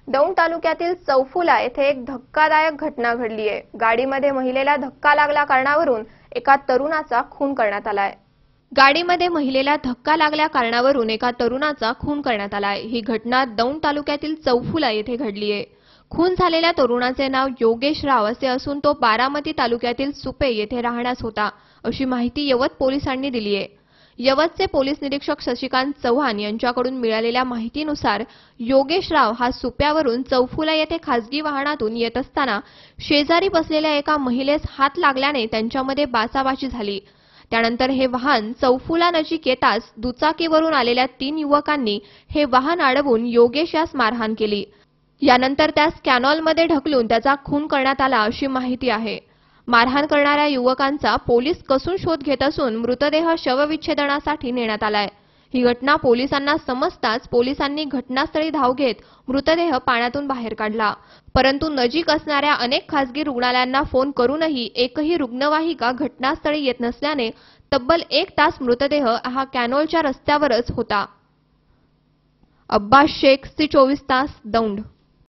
दौंड तालुक्यातील चौफुला येथे एक धक्कादायक घटना घडली आहे। गाडीमध्ये महिलेला धक्का लागल्या कारणावरून एका तरुणाचा खून करण्यात आलाय। ही घटना दौंड तालुक्यातील चौफुला येथे घडली आहे। खून झालेल्या तरुणाचे नाव योगेश राव असे असून तो बारामती तालुक्यातील सुपे येथे राहण्यास होता, अशी माहिती यवत पोलिसांनी दिली आहे। यवतचे पोलीस निरीक्षक शशिकांत चव्हाण यांच्याकडून मिळालेल्या माहितीनुसार योगेश राव हा सुप्यावरून चौफुला येथे खासगी वाहनातून येत असताना शेजारी बसलेल्या एका महिलेस हात लागल्याने त्यांच्यामध्ये बाचाबाची झाली। त्यानंतर हे वाहन चौफुला नजीक येताच दुचाकीवरून आलेल्या 3 युवकांनी हे वाहन अडवून योगेश यास मारहाण केली। यानंतर त्यास कॅनॉलमध्ये ढकलून त्याचा खून करण्यात आला, अशी माहिती आहे। मारहाण करणाऱ्या युवकांचा पोलीस कसून शोध घेत असून मृतदेह शवविच्छेदनासाठी नेण्यात आलाय। ही घटना पोलिसांना समजताच पोलिसांनी घटनास्थळी धाव घेत मृतदेह पाण्यातून बाहेर काढला, परंतु नजीक असणाऱ्या अनेक खासगी रुग्णालयांना फोन करूनही एकही रुग्णवाहिका घटनास्थळी येत नसल्याने तब्बल 1 तास मृतदेह हा कॅनॉलच्या रस्त्यावरच होता। अब्बास शेख, सी 24 तास, दौंड।